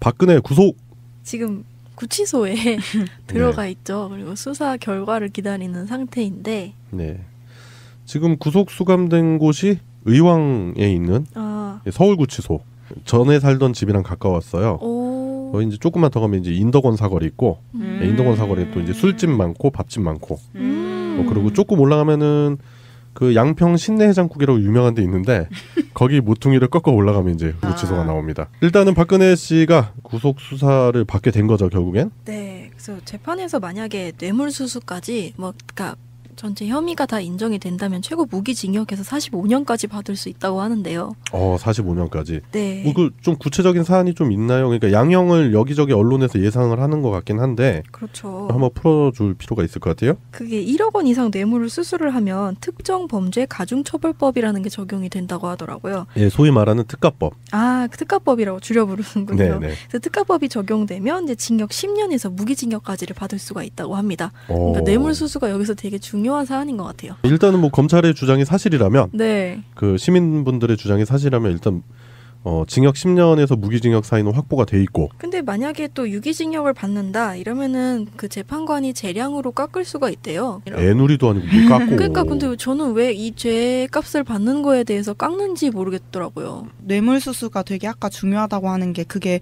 박근혜 구속 지금 구치소에 들어가 있죠. 그리고 수사 결과를 기다리는 상태인데 네. 지금 구속 수감된 곳이 의왕에 있는 서울구치소. 전에 살던 집이랑 가까웠어요. 거기 이제 조금만 더 가면 이제 인덕원 사거리 있고 인덕원 사거리에 또 이제 술집 많고 밥집 많고 그리고 조금 올라가면은 그 양평 신내해장국이라고 유명한 데 있는데 거기 모퉁이를 꺾어 올라가면 이제 구치소가 나옵니다. 일단은 박근혜 씨가 구속 수사를 받게 된 거죠, 결국엔. 네. 그래서 재판에서 만약에 뇌물수수까지 그러니까 전체 혐의가 다 인정이 된다면 최고 무기징역에서 45년까지 받을 수 있다고 하는데요. 45년까지. 네. 그 좀 구체적인 사안이 좀 있나요? 그러니까 양형을 여기저기 언론에서 예상을 하는 것 같긴 한데. 그렇죠. 한번 풀어줄 필요가 있을 것 같아요. 그게 1억 원 이상 뇌물을 수수를 하면 특정범죄 가중처벌법이라는 게 적용이 된다고 하더라고요. 예, 소위 말하는 특가법. 그 특가법이라고 줄여 부르는군요. 네네. 그래서 특가법이 적용되면 이제 징역 10년에서 무기징역까지를 받을 수가 있다고 합니다. 그러니까 뇌물 수수가 여기서 되게 중요한 사안인 것 같아요. 일단은 뭐 검찰의 주장이 사실이라면, 네. 그 시민분들의 주장이 사실이라면 일단 징역 10년에서 무기징역 사이는 확보가 돼 있고. 근데 만약에 또 유기징역을 받는다 이러면은 그 재판관이 재량으로 깎을 수가 있대요. 애누리도 아니고 뭘 깎고. 그러니까 근데 저는 왜 이 죄값을 받는 거에 대해서 깎는지 모르겠더라고요. 뇌물수수가 되게 아까 중요하다고 하는 게 그게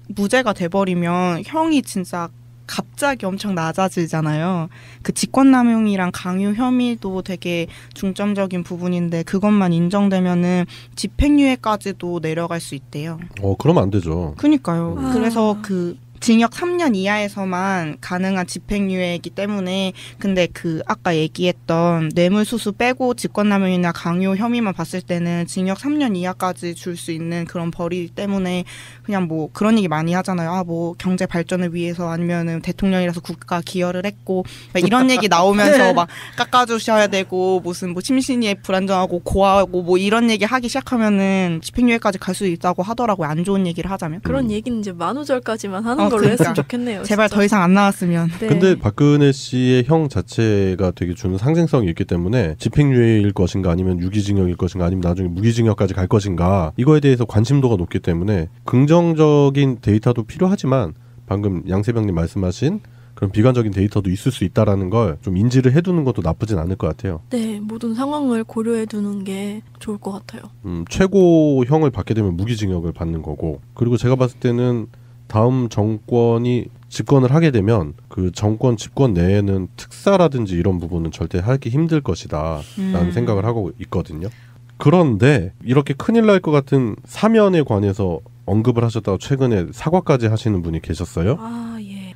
무죄가 돼버리면 형이 진짜 갑자기 엄청 낮아지잖아요. 그 직권남용이랑 강요 혐의도 되게 중점적인 부분인데 그것만 인정되면은 집행유예까지도 내려갈 수 있대요. 그러면 안 되죠. 그러니까요. 그래서 그 징역 3년 이하에서만 가능한 집행유예이기 때문에 근데 그 아까 얘기했던 뇌물수수 빼고 직권남용이나 강요 혐의만 봤을 때는 징역 3년 이하까지 줄 수 있는 그런 벌이기 때문에 그냥 뭐 그런 얘기 많이 하잖아요. 뭐 경제 발전을 위해서 아니면은 대통령이라서 국가 기여를 했고 막 이런 얘기 나오면서 막 깎아주셔야 되고 무슨 뭐 심신이 불안정하고 고아하고 뭐 이런 얘기 하기 시작하면은 집행유예까지 갈 수 있다고 하더라고요. 안 좋은 얘기를 하자면. 그런 얘기는 이제 만우절까지만 하는 걸로 했으면 좋겠네요. 제발 진짜. 더 이상 안 나왔으면. 네. 근데 박근혜 씨의 형 자체가 되게 주는 상징성이 있기 때문에 집행유예일 것인가 아니면 유기징역일 것인가 아니면 나중에 무기징역까지 갈 것인가 이거에 대해서 관심도가 높기 때문에 긍정적인 데이터도 필요하지만 방금 양세병님 말씀하신 그런 비관적인 데이터도 있을 수 있다라는 걸 좀 인지를 해두는 것도 나쁘진 않을 것 같아요. 네, 모든 상황을 고려해두는 게 좋을 것 같아요. 최고형을 받게 되면 무기징역을 받는 거고 그리고 제가 봤을 때는 다음 정권이 집권을 하게 되면 그 정권 집권 내에는 특사라든지 이런 부분은 절대 하기 힘들 것이다 라는 생각을 하고 있거든요. 그런데 이렇게 큰일 날 것 같은 사면에 관해서 언급을 하셨다가 최근에 사과까지 하시는 분이 계셨어요. 예.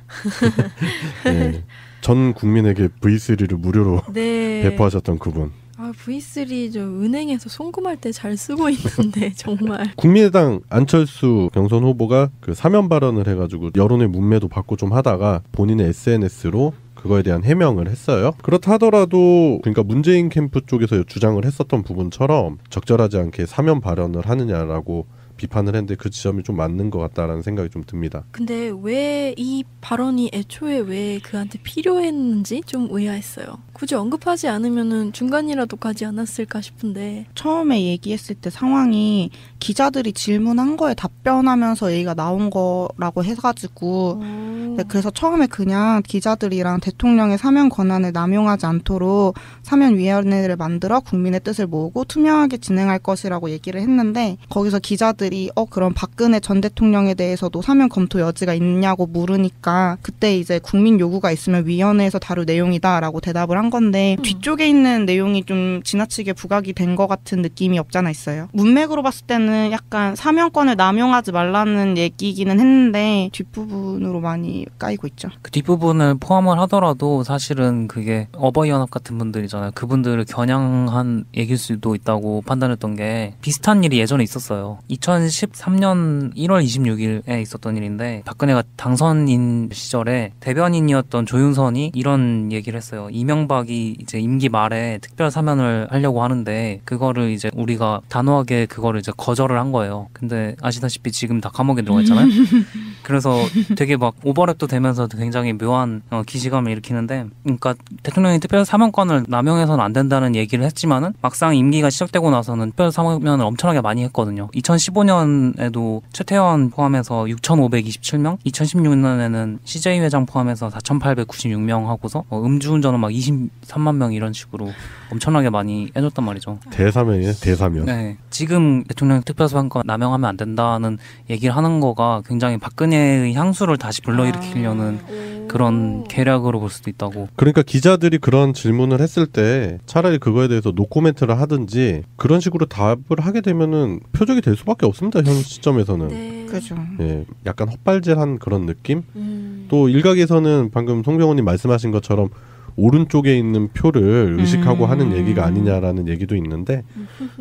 네. 전 국민에게 V3를 무료로 네. 배포하셨던 그분. V3 저 은행에서 송금할 때 잘 쓰고 있는데 정말. 국민의당 안철수 경선 후보가 그 사면 발언을 해가지고 여론의 문매도 받고 좀 하다가 본인의 SNS로 그거에 대한 해명을 했어요. 그렇다 하더라도 그러니까 문재인 캠프 쪽에서 주장을 했었던 부분처럼 적절하지 않게 사면 발언을 하느냐라고 비판을 했는데 그 지점이 좀 맞는 것 같다라는 생각이 좀 듭니다. 근데 왜 이 발언이 애초에 왜 그한테 필요했는지 좀 의아했어요. 굳이 언급하지 않으면은 중간이라도 가지 않았을까 싶은데. 처음에 얘기했을 때 상황이 기자들이 질문한 거에 답변하면서 얘기가 나온 거라고 해가지고 네, 그래서 처음에 그냥 기자들이랑 대통령의 사면 권한을 남용하지 않도록 사면위원회를 만들어 국민의 뜻을 모으고 투명하게 진행할 것이라고 얘기를 했는데 거기서 기자들이 그럼 박근혜 전 대통령에 대해서도 사면 검토 여지가 있냐고 물으니까 그때 이제 국민 요구가 있으면 위원회에서 다룰 내용이다라고 대답을 한 건데 뒤쪽에 있는 내용이 좀 지나치게 부각이 된 것 같은 느낌이 없잖아 있어요. 문맥으로 봤을 때는 약간 사면권을 남용하지 말라는 얘기기는 했는데 뒷부분으로 많이 까이고 있죠. 그 뒷부분을 포함을 하더라도 사실은 그게 어버이연합 같은 분들이잖아요. 그분들을 겨냥한 얘기일 수도 있다고 판단했던 게 비슷한 일이 예전에 있었어요. 2013년 1월 26일에 있었던 일인데 박근혜가 당선인 시절에 대변인이었던 조윤선이 이런 얘기를 했어요. 이명박이 이제 임기 말에 특별 사면을 하려고 하는데 그거를 이제 우리가 단호하게 그거를 이제 거절을 한 거예요. 근데 아시다시피 지금 다 감옥에 들어가 있잖아요. 그래서 되게 막 오버랩도 되면서 굉장히 묘한 기시감을 일으키는데, 그러니까 대통령이 특별 사면권을 남용해서는 안 된다는 얘기를 했지만은 막상 임기가 시작되고 나서는 특별 사면을 엄청나게 많이 했거든요. 2015년에도 최태원 포함해서 6,527명, 2016년에는 CJ 회장 포함해서 4,896명 하고서 음주운전은 막 23만 명 이런 식으로 엄청나게 많이 해줬단 말이죠. 대사면이네, 대사면. 네, 지금 대통령 특별사면권 남용하면 안 된다는 얘기를 하는 거가 굉장히 박근혜의 향수를 다시 불러일으키려는 그런 계략으로 볼 수도 있다고. 그러니까 기자들이 그런 질문을 했을 때 차라리 그거에 대해서 노코멘트를 하든지 그런 식으로 답을 하게 되면은 표적이 될 수밖에 없습니다. 현 시점에서는. 네. 그죠. 예, 약간 헛발질한 그런 느낌. 또 일각에서는 방금 송병호님 말씀하신 것처럼 오른쪽에 있는 표를 의식하고 하는 얘기가 아니냐라는 얘기도 있는데,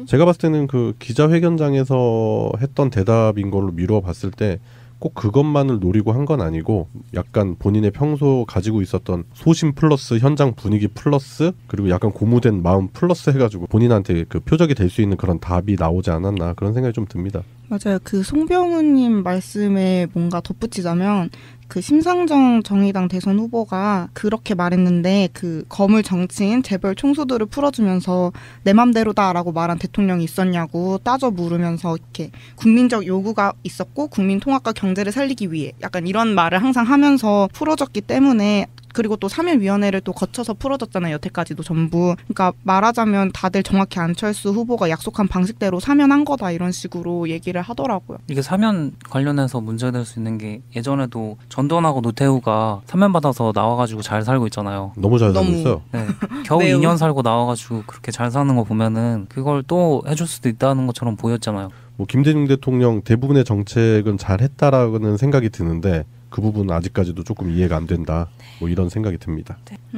제가 봤을 때는 그 기자회견장에서 했던 대답인 걸로 미루어 봤을 때 꼭 그것만을 노리고 한 건 아니고 약간 본인의 평소 가지고 있었던 소신 플러스 현장 분위기 플러스 그리고 약간 고무된 마음 플러스 해가지고 본인한테 그 표적이 될 수 있는 그런 답이 나오지 않았나 그런 생각이 좀 듭니다. 맞아요. 그 송병훈님 말씀에 뭔가 덧붙이자면 그 심상정 정의당 대선 후보가 그렇게 말했는데 그 거물 정치인 재벌 총수들을 풀어주면서 내 맘대로다라고 말한 대통령이 있었냐고 따져 물으면서 이렇게 국민적 요구가 있었고 국민 통합과 경제를 살리기 위해 약간 이런 말을 항상 하면서 풀어졌기 때문에, 그리고 또 사면위원회를 또 거쳐서 풀어졌잖아요. 여태까지도 전부. 그러니까 말하자면 다들 정확히 안철수 후보가 약속한 방식대로 사면한 거다 이런 식으로 얘기를 하더라고요. 이게 사면 관련해서 문제될 수 있는 게 예전에도 전두환하고 노태우가 사면 받아서 나와가지고 잘 살고 있잖아요. 너무 잘 살고 있어요. 네. 겨우 2년 살고 나와가지고 그렇게 잘 사는 거 보면은 그걸 또 해줄 수도 있다는 것처럼 보였잖아요. 뭐 김대중 대통령 대부분의 정책은 잘 했다라는 생각이 드는데 그 부분은 아직까지도 조금 이해가 안 된다. 뭐 이런 생각이 듭니다.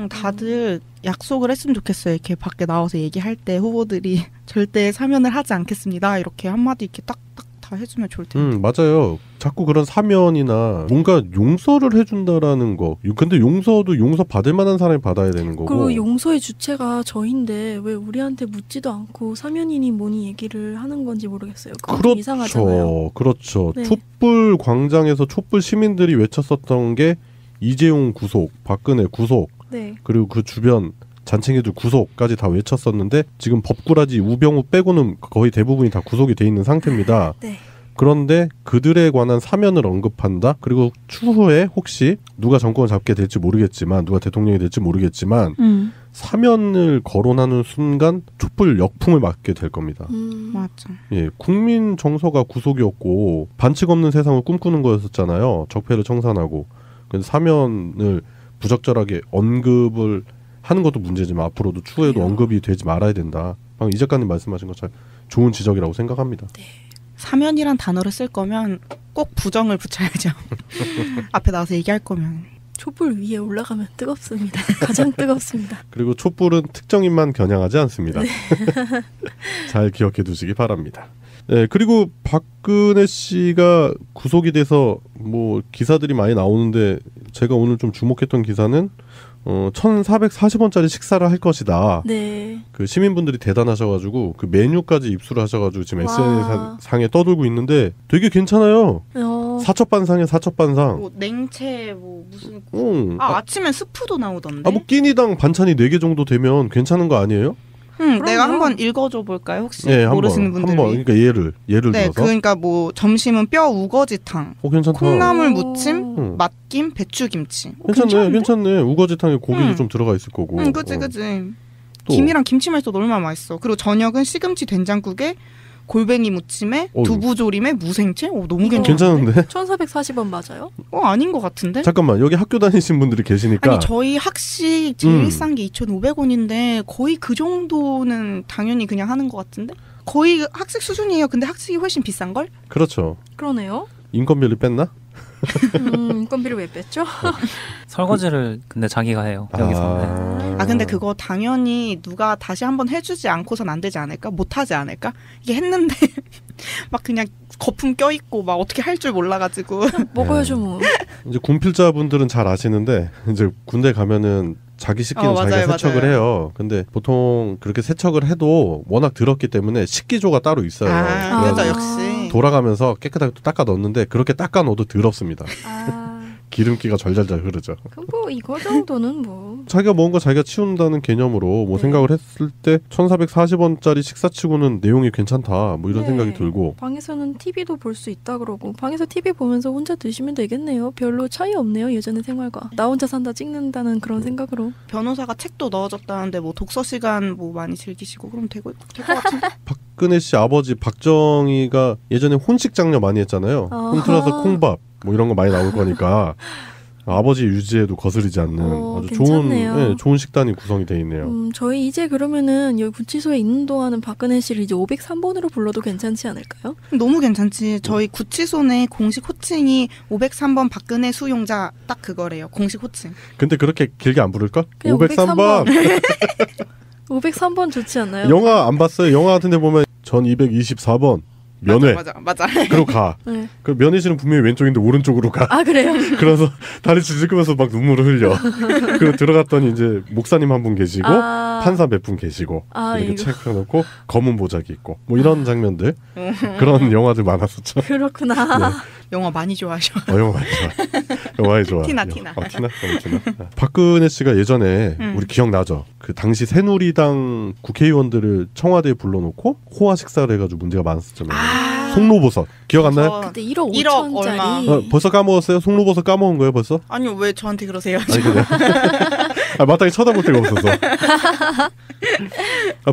다들 약속을 했으면 좋겠어요. 이렇게 밖에 나와서 얘기할 때 후보들이 절대 사면을 하지 않겠습니다. 이렇게 한마디 이렇게 딱딱 다 해주면 좋을 텐데. 맞아요. 자꾸 그런 사면이나 뭔가 용서를 해준다라는 거. 근데 용서도 용서 받을 만한 사람이 받아야 되는 거고. 그리고 용서의 주체가 저인데 왜 우리한테 묻지도 않고 사면이니 뭐니 얘기를 하는 건지 모르겠어요. 그것도 이상하잖아요. 그렇죠. 네. 촛불 광장에서 촛불 시민들이 외쳤었던 게 이재용 구속, 박근혜 구속, 네. 그리고 그 주변 잔챙이들 구속까지 다 외쳤었는데 지금 법꾸라지 우병우 빼고는 거의 대부분이 다 구속이 돼 있는 상태입니다. 네. 그런데 그들에 관한 사면을 언급한다. 그리고 추후에 혹시 누가 정권을 잡게 될지 모르겠지만 누가 대통령이 될지 모르겠지만 사면을 거론하는 순간 촛불 역풍을 맞게 될 겁니다. 맞아. 예, 국민 정서가 구속이었고 반칙 없는 세상을 꿈꾸는 거였었잖아요. 적폐를 청산하고. 그래서 사면을 부적절하게 언급을 하는 것도 문제지만 앞으로도 추후에도 그래요. 언급이 되지 말아야 된다. 방금 이 작가님 말씀하신 것처럼 좋은 지적이라고 생각합니다. 네. 사면이란 단어를 쓸 거면 꼭 부정을 붙여야죠. 앞에 나와서 얘기할 거면. 촛불 위에 올라가면 뜨겁습니다. 가장 뜨겁습니다. 그리고 촛불은 특정인만 겨냥하지 않습니다. 잘 기억해 두시기 바랍니다. 네, 그리고 박근혜 씨가 구속이 돼서 뭐 기사들이 많이 나오는데 제가 오늘 좀 주목했던 기사는 1,440원짜리 식사를 할 것이다. 네. 그 시민분들이 대단하셔가지고 그 메뉴까지 입수를 하셔가지고 지금 SNS 상에 떠들고 있는데 되게 괜찮아요. 사첩반상에 사첩반상. 뭐 냉채 뭐 무슨 아침엔 스프도 나오던데. 뭐 끼니당 반찬이 4개 정도 되면 괜찮은 거 아니에요? 내가 한번 읽어줘 볼까요? 혹시 네, 모르시는 분들이. 그러니까 예를 네, 들어서. 그러니까 뭐 점심은 뼈 우거지탕, 괜찮다. 콩나물 무침, 맛김, 배추김치. 괜찮네. 우거지탕에 고기도 좀 들어가 있을 거고. 그치. 김이랑 김치만 있어도 얼마나 맛있어. 그리고 저녁은 시금치 된장국에 골뱅이 무침에 두부조림에 무생채? 너무 괜찮은데? 1,440원 맞아요? 아닌 것 같은데? 잠깐만, 여기 학교 다니신 분들이 계시니까. 아니, 저희 학식 제일 싼 게 2,500원인데 거의 그 정도는 당연히 그냥 하는 것 같은데? 거의 학식 수준이에요. 근데 학식이 훨씬 비싼걸? 그렇죠. 그러네요. 인건비를 뺐나? 인건비를 왜 뺐죠? 설거지를 근데 자기가 해요. 여기서. 근데 그거 당연히 누가 다시 한번 해주지 않고선 안 되지 않을까? 못하지 않을까? 이게 했는데 막 그냥 거품 껴있고 막 어떻게 할 줄 몰라가지고 먹어야죠 뭐. 이제 군필자분들은 잘 아시는데 이제 군대 가면은 자기 씻기는 맞아요, 자기가 세척을 맞아요. 해요. 근데 보통 그렇게 세척을 해도 워낙 더럽기 때문에 식기조가 따로 있어요. 그죠, 그래서 역시. 돌아가면서 깨끗하게 또 닦아 넣는데 그렇게 닦아 넣어도 더럽습니다. 기름기가 절잘잘 흐르죠. 그럼 뭐 이거 정도는 뭐 자기가 뭔가 자기가 치운다는 개념으로 뭐 네. 생각을 했을 때 1,440원짜리 식사치고는 내용이 괜찮다 뭐 이런 네. 생각이 들고 방에서는 TV도 볼 수 있다 그러고 방에서 TV 보면서 혼자 드시면 되겠네요. 별로 차이 없네요. 예전의 생활과. 나 혼자 산다 찍는다는 그런 생각으로. 변호사가 책도 넣어줬다는데 뭐 독서 시간 뭐 많이 즐기시고 그럼 될 것 같은데. 박근혜 씨 아버지 박정희가 예전에 혼식 장려 많이 했잖아요. 홈트라서 콩밥 뭐 이런 거 많이 나올 거니까 아버지 유지에도 거스르지 않는 아주 괜찮네요. 좋은 좋은 식단이 구성이 돼 있네요. 저희 이제 그러면은 여기 구치소에 있는 동안은 박근혜 씨를 이제 503번으로 불러도 괜찮지 않을까요? 너무 괜찮지. 저희 구치소 내 공식 호칭이 503번 박근혜 수용자 딱 그거래요. 공식 호칭. 근데 그렇게 길게 안 부를걸? 그냥 503번 503번 좋지 않나요? 영화 안 봤어요? 영화 같은 데 보면 전 224번 면회 맞아. 그리고 가. 네. 그 면회실은 분명히 왼쪽인데 오른쪽으로 가. 아 그래요? 그래서 다리 지지으면서 막 눈물을 흘려. 그리고 들어갔더니 이제 목사님 한 분 계시고 판사 몇 분 계시고 이렇게 이거. 체크해놓고 검은 보자기 있고 뭐 이런 장면들 그런 영화들 많았었죠. 그렇구나. 네. 영화 많이 좋아하셔. 영화 많이 좋아. 영화 많이 좋아. 티나. 티나? 너무 티나. 박근혜 씨가 예전에 우리 기억나죠? 그 당시 새누리당 국회의원들을 청와대에 불러놓고 호화 식사를 해가지고 문제가 많았었잖아요. 송로버섯 기억 안 나요? 그때 1억 1억 5천짜리. 벌써 까먹었어요? 송로버섯 까먹은 거예요 벌써? 아니요, 왜 저한테 그러세요? 아니 그래. 마땅히 쳐다볼 데가 없어서.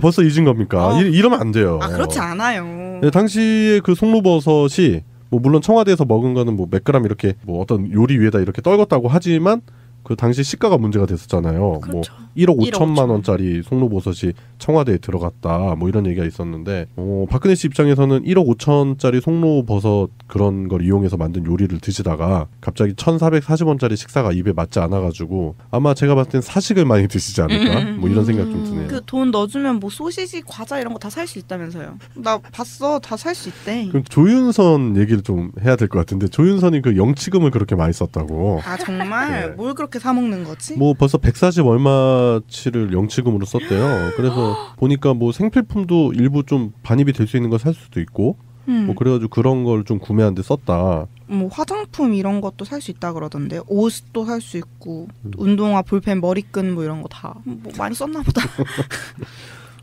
벌써 잊은 겁니까? 이러면 안 돼요. 그렇지 않아요. 네, 당시에 그 송로버섯이 뭐 물론 청와대에서 먹은 거는 뭐 몇 그램 이렇게 뭐 어떤 요리 위에다 이렇게 떨궜다고 하지만 그 당시 시가가 문제가 됐었잖아요. 그렇죠. 뭐 1억 5천만 원짜리 송로버섯이 청와대에 들어갔다. 뭐 이런 얘기가 있었는데 박근혜 씨 입장에서는 1억 5천짜리 송로버섯 그런 걸 이용해서 만든 요리를 드시다가 갑자기 1,440원짜리 식사가 입에 맞지 않아가지고 아마 제가 봤을 땐 사식을 많이 드시지 않을까? 뭐 이런 생각 좀 드네요. 그 돈 넣어주면 뭐 소시지, 과자 이런 거 다 살 수 있다면서요. 나 봤어. 다 살 수 있대. 그럼 조윤선 얘기를 좀 해야 될 것 같은데 조윤선이 그 영치금을 그렇게 많이 썼다고. 아 정말? 네. 뭘 그렇게 사 먹는 거지? 뭐 벌써 140 얼마치를 영치금으로 썼대요. 그래서 보니까 뭐 생필품도 일부 좀 반입이 될 수 있는 거 살 수도 있고 뭐 그래가지고 그런 걸 좀 구매하는데 썼다. 뭐 화장품 이런 것도 살 수 있다 그러던데 옷도 살 수 있고 운동화, 볼펜, 머리끈 뭐 이런 거 다 뭐 많이 썼나 보다.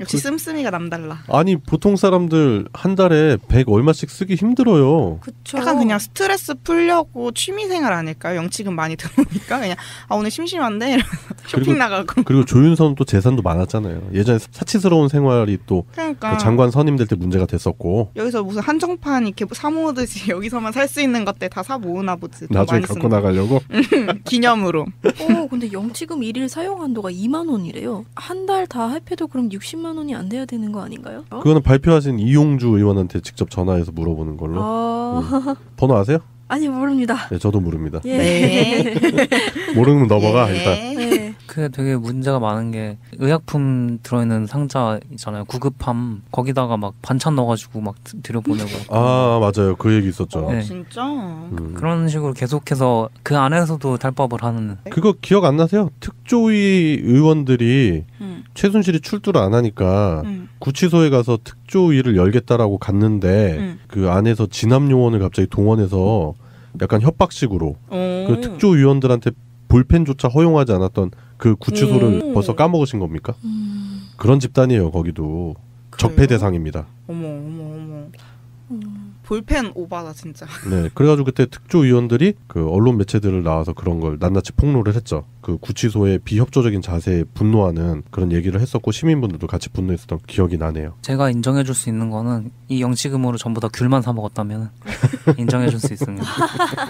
역시 씀씀이가 남달라. 아니 보통 사람들 한 달에 100 얼마씩 쓰기 힘들어요. 그쵸. 약간 그냥 스트레스 풀려고 취미생활 아닐까요? 영치금 많이 들어오니까 그냥 오늘 심심한데 이러면서 쇼핑 나가고. 그리고 조윤선은 또 재산도 많았잖아요. 예전에 사치스러운 생활이 또 그러니까 그 장관 선임될 때 문제가 됐었고 여기서 무슨 한정판 이렇게 사 모으듯이 여기서만 살 수 있는 것들 다 사 모으나 보지. 돈 나중에 많이 갖고 쓴다. 나가려고. 기념으로. 근데 영치금 1일 사용 한도가 2만 원이래요. 한 달 다 합해도 그럼 60만 원이 안 돼야 되는 거 아닌가요? 그거는 발표하신 이용주 의원한테 직접 전화해서 물어보는 걸로. 번호 아세요? 아니 모릅니다. 네, 저도 모릅니다. 예. 네. 모르면 넘어가 예. 일단. 네. 그게 되게 문제가 많은 게 의약품 들어있는 상자 있잖아요. 구급함 거기다가 막 반찬 넣어가지고 막 들여보내고. 아 맞아요. 그 얘기 있었죠. 네. 진짜? 그런 식으로 계속해서 그 안에서도 탈법을 하는. 그거 기억 안 나세요? 특조위 의원들이 최순실이 출두를 안 하니까 구치소에 가서 특조위를 열겠다라고 갔는데 그 안에서 진압요원을 갑자기 동원해서 약간 협박식으로 그 특조위원들한테 볼펜조차 허용하지 않았던 그 구치소를 벌써 까먹으신 겁니까? 그런 집단이에요. 거기도 적폐 대상입니다. 어머. 볼펜 오바다 진짜. 네, 그래가지고 그때 특조위원들이 그 언론 매체들을 나와서 그런 걸 낱낱이 폭로를 했죠. 그 구치소의 비협조적인 자세에 분노하는 그런 얘기를 했었고 시민분들도 같이 분노했었던 기억이 나네요. 제가 인정해줄 수 있는 거는 이 영치금으로 전부 다 귤만 사 먹었다면 인정해줄 수 있습니다.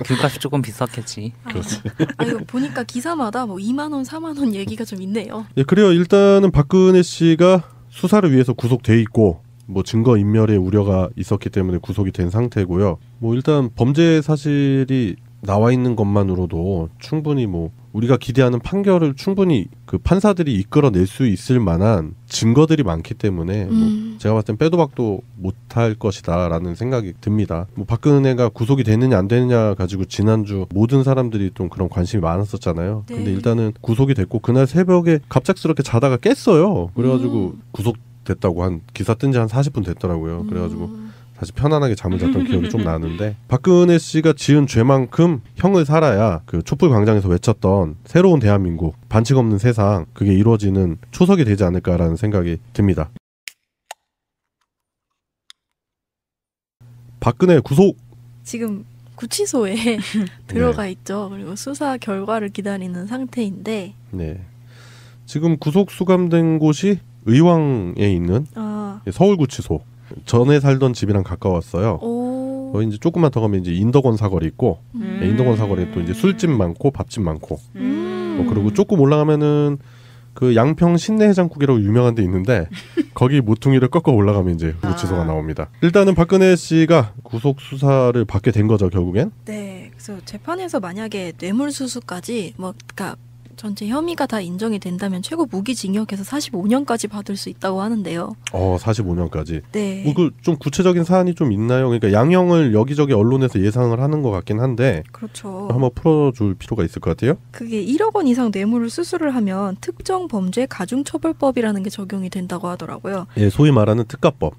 귤값이 조금 비쌌겠지. 그렇지. 이거 보니까 기사마다 뭐 2만 원, 4만 원 얘기가 좀 있네요. 예, 그래요. 일단은 박근혜 씨가 수사를 위해서 구속돼 있고 뭐 증거 인멸의 우려가 있었기 때문에 구속이 된 상태고요. 뭐 일단 범죄 사실이 나와 있는 것만으로도 충분히 뭐 우리가 기대하는 판결을 충분히 그 판사들이 이끌어낼 수 있을 만한 증거들이 많기 때문에 뭐 제가 봤을 땐 빼도 박도 못할 것이다라는 생각이 듭니다. 뭐 박근혜가 구속이 되느냐 안 되느냐 가지고 지난주 모든 사람들이 좀 그런 관심이 많았었잖아요. 네. 근데 일단은 구속이 됐고 그날 새벽에 갑작스럽게 자다가 깼어요. 그래가지고 구속됐다고 한 기사 뜬 지 한 40분 됐더라고요. 그래가지고 다시 편안하게 잠을 잤던 기억이 좀 나는데 박근혜 씨가 지은 죄만큼 형을 살아야 그 촛불 광장에서 외쳤던 새로운 대한민국 반칙 없는 세상 그게 이루어지는 초석이 되지 않을까라는 생각이 듭니다. 박근혜 구속 지금 구치소에 들어가 있죠. 그리고 수사 결과를 기다리는 상태인데 네. 지금 구속 수감된 곳이 의왕에 있는 서울구치소. 전에 살던 집이랑 가까웠어요. 거기 이제 조금만 더 가면 이제 인덕원 사거리 있고 인덕원 사거리에 또 이제 술집 많고 밥집 많고 그리고 조금 올라가면은 그 양평 신내해장국이라고 유명한 데 있는데 거기 모퉁이를 꺾어 올라가면 이제 구치소가 나옵니다. 일단은 박근혜 씨가 구속 수사를 받게 된 거죠 결국엔. 네, 그래서 재판에서 만약에 뇌물수수까지 그러니까 전체 혐의가 다 인정이 된다면 최고 무기징역에서 45년까지 받을 수 있다고 하는데요. 45년까지. 네. 그 좀 구체적인 사안이 좀 있나요? 그러니까 양형을 여기저기 언론에서 예상을 하는 것 같긴 한데. 그렇죠. 한번 풀어줄 필요가 있을 것 같아요. 그게 1억 원 이상 뇌물을 수수를 하면 특정범죄 가중처벌법이라는 게 적용이 된다고 하더라고요. 예, 소위 말하는 특가법.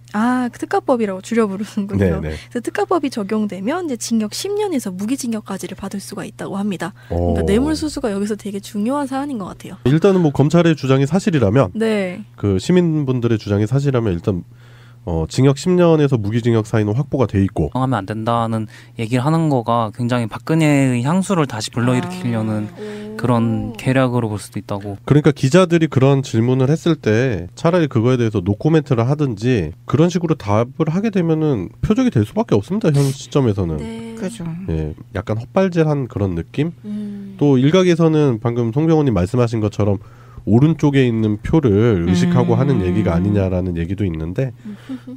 그 특가법이라고 줄여 부르는군요. 네네. 그래서 특가법이 적용되면 이제 징역 10년에서 무기징역까지를 받을 수가 있다고 합니다. 그러니까 뇌물 수수가 여기서 되게 중요한 사안인 것 같아요. 일단은 뭐 검찰의 주장이 사실이라면, 네. 그 시민분들의 주장이 사실이라면 일단 징역 10년에서 무기징역 사이는 확보가 돼 있고. 하면 안 된다는 얘기를 하는 거가 굉장히 박근혜의 향수를 다시 불러일으키려는 그런 계략으로 볼 수도 있다고. 그러니까 기자들이 그런 질문을 했을 때 차라리 그거에 대해서 노코멘트를 하든지 그런 식으로 답을 하게 되면은 표적이 될 수밖에 없습니다. 현 시점에서는. 네. 그죠. 예, 약간 헛발질한 그런 느낌. 또 일각에서는 방금 송병호님 말씀하신 것처럼 오른쪽에 있는 표를 의식하고 하는 얘기가 아니냐라는 얘기도 있는데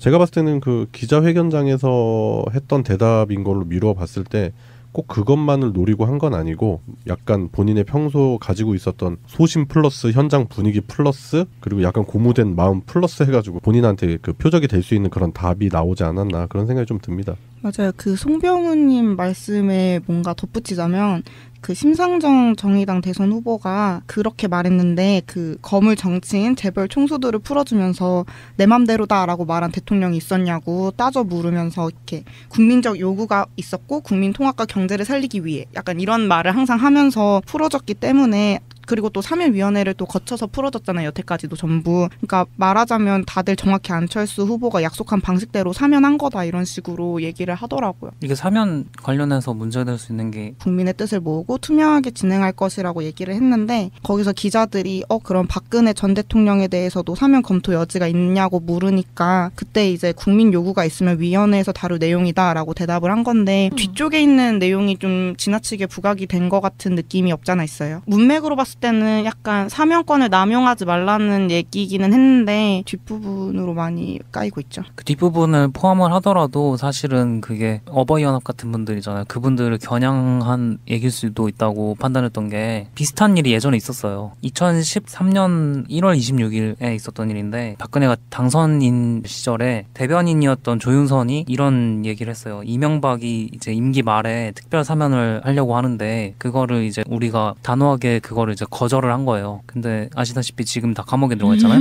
제가 봤을 때는 그 기자회견장에서 했던 대답인 걸로 미루어 봤을 때 꼭 그것만을 노리고 한 건 아니고 약간 본인의 평소 가지고 있었던 소신 플러스 현장 분위기 플러스 그리고 약간 고무된 마음 플러스 해가지고 본인한테 그 표적이 될 수 있는 그런 답이 나오지 않았나 그런 생각이 좀 듭니다. 맞아요. 그 송병우님 말씀에 뭔가 덧붙이자면 그 심상정 정의당 대선 후보가 그렇게 말했는데 그 거물 정치인 재벌 총수들을 풀어주면서 내 맘대로다라고 말한 대통령이 있었냐고 따져 물으면서 이렇게 국민적 요구가 있었고 국민 통합과 경제를 살리기 위해 약간 이런 말을 항상 하면서 풀어졌기 때문에 그리고 또 3.1위원회를 또 거쳐서 풀어졌잖아요. 여태까지도 전부. 그러니까 말하자면 다들 정확히 안철수 후보가 약속한 방식대로 사면한 거다 이런 식으로 얘기를 하더라고요. 이게 사면 관련해서 문제될 수 있는 게 국민의 뜻을 모으고 투명하게 진행할 것이라고 얘기를 했는데 거기서 기자들이 그럼 박근혜 전 대통령에 대해서도 사면 검토 여지가 있냐고 물으니까 그때 이제 국민 요구가 있으면 위원회에서 다룰 내용이다라고 대답을 한 건데 뒤쪽에 있는 내용이 좀 지나치게 부각이 된 것 같은 느낌이 없잖아 있어요. 문맥으로 봤을 때는 약간 사면권을 남용하지 말라는 얘기기는 했는데 뒷부분으로 많이 까이고 있죠. 그 뒷부분을 포함을 하더라도 사실은 그게 어버이연합 같은 분들이잖아요. 그분들을 겨냥한 얘기일 수도 있다고 판단했던 게 비슷한 일이 예전에 있었어요. 2013년 1월 26일에 있었던 일인데 박근혜가 당선인 시절에 대변인이었던 조윤선이 이런 얘기를 했어요. 이명박이 이제 임기 말에 특별 사면을 하려고 하는데 그거를 이제 우리가 단호하게 그거를 이제 거절을 한 거예요. 근데 아시다시피 지금 다 감옥에 들어가 있잖아요.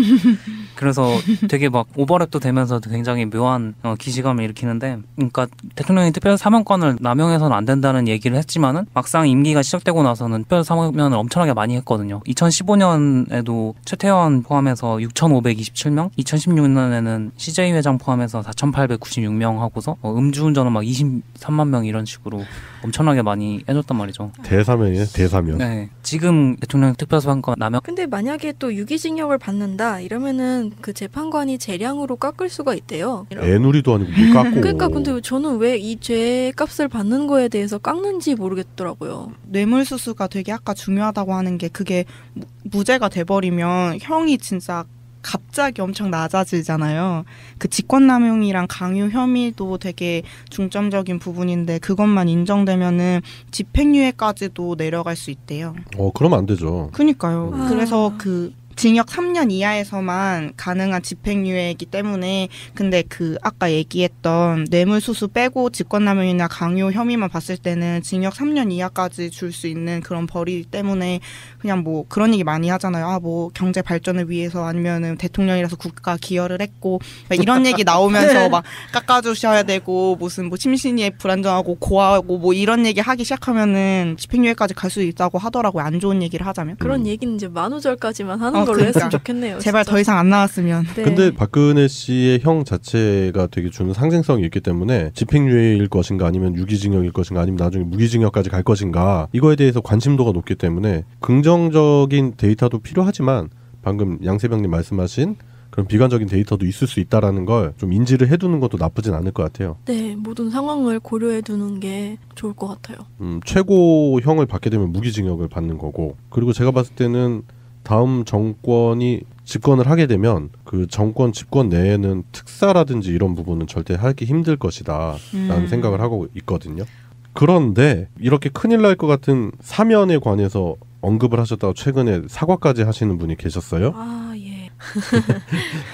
그래서 되게 막 오버랩도 되면서 굉장히 묘한 기시감을 일으키는데, 그러니까 대통령이 특별 사면권을 남용해서는 안 된다는 얘기를 했지만은 막상 임기가 시작되고 나서는 특별 사면을 엄청나게 많이 했거든요. 2015년에도 최태원 포함해서 6,527명, 2016년에는 CJ 회장 포함해서 4,896명 하고서 음주운전은 막 23만 명 이런 식으로 엄청나게 많이 해줬단 말이죠. 대사면이에요, 대사면. 네, 지금 대통령 특별사면권 남용. 근데 만약에 또 유기징역을 받는다 이러면은 그 재판관이 재량으로 깎을 수가 있대요. 애누리도 아니고 뭘 깎고. 그러니까 근데 저는 왜 이 죄값을 받는 거에 대해서 깎는지 모르겠더라고요. 뇌물수수가 되게 아까 중요하다고 하는 게 그게 무죄가 돼버리면 형이 진짜 갑자기 엄청 낮아지잖아요. 그 직권남용이랑 강요 혐의도 되게 중점적인 부분인데 그것만 인정되면은 집행유예까지도 내려갈 수 있대요. 그러면 안 되죠. 그러니까요. 그래서 그 징역 3년 이하에서만 가능한 집행유예이기 때문에 근데 그 아까 얘기했던 뇌물수수 빼고 직권남용이나 강요 혐의만 봤을 때는 징역 3년 이하까지 줄 수 있는 그런 벌이기 때문에 그냥 뭐 그런 얘기 많이 하잖아요. 아, 뭐 경제 발전을 위해서 아니면은 대통령이라서 국가 기여를 했고 막 이런 얘기 나오면서 막 깎아주셔야 되고 무슨 뭐 심신이 불안정하고 고아하고 뭐 이런 얘기 하기 시작하면은 집행유예까지 갈 수 있다고 하더라고요. 안 좋은 얘기를 하자면. 그런 얘기는 이제 만우절까지만 하는 걸로 그러니까. 했으면 좋겠네요. 제발 진짜. 더 이상 안 나왔으면. 네. 근데 박근혜 씨의 형 자체가 되게 주는 상징성이 있기 때문에 집행유예일 것인가 아니면 유기징역일 것인가 아니면 나중에 무기징역까지 갈 것인가 이거에 대해서 관심도가 높기 때문에 긍정적인 데이터도 필요하지만 방금 양세병님 말씀하신 그런 비관적인 데이터도 있을 수 있다라는 걸 좀 인지를 해두는 것도 나쁘진 않을 것 같아요. 네, 모든 상황을 고려해두는 게 좋을 것 같아요. 최고형을 받게 되면 무기징역을 받는 거고 그리고 제가 봤을 때는 다음 정권이 집권을 하게 되면 그 정권 집권 내에는 특사라든지 이런 부분은 절대 하기 힘들 것이다 라는 생각을 하고 있거든요. 그런데 이렇게 큰일 날 것 같은 사면에 관해서 언급을 하셨다가 최근에 사과까지 하시는 분이 계셨어요. 아, 예.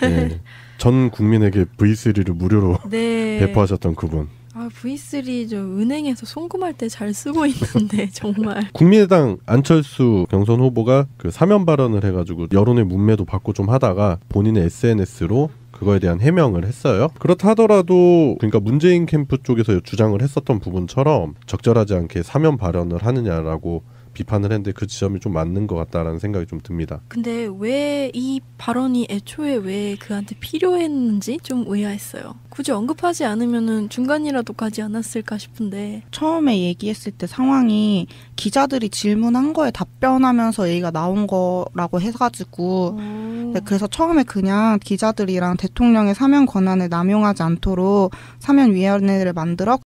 네. 전 국민에게 V3를 무료로 네. 배포하셨던 그분. 아, V3 저 은행에서 송금할 때 잘 쓰고 있는데 정말. 국민의당 안철수 경선 후보가 그 사면 발언을 해가지고 여론의 문매도 받고 좀 하다가 본인의 SNS로 그거에 대한 해명을 했어요. 그렇다 하더라도 그러니까 문재인 캠프 쪽에서 주장을 했었던 부분처럼 적절하지 않게 사면 발언을 하느냐라고 비판을 했는데 그 지점이 좀 맞는 것 같다라는 생각이 좀 듭니다. 근데 왜 이 발언이 애초에 왜 그한테 필요했는지 좀 의아했어요. 굳이 언급하지 않으면은 중간이라도 가지 않았을까 싶은데. 처음에 얘기했을 때 상황이 기자들이 질문한 거에 답변하면서 얘기가 나온 거라고 해가지고 네, 그래서 처음에 그냥 기자들이랑 대통령의 사면 권한을 남용하지 않도록 사면위원회를 만들어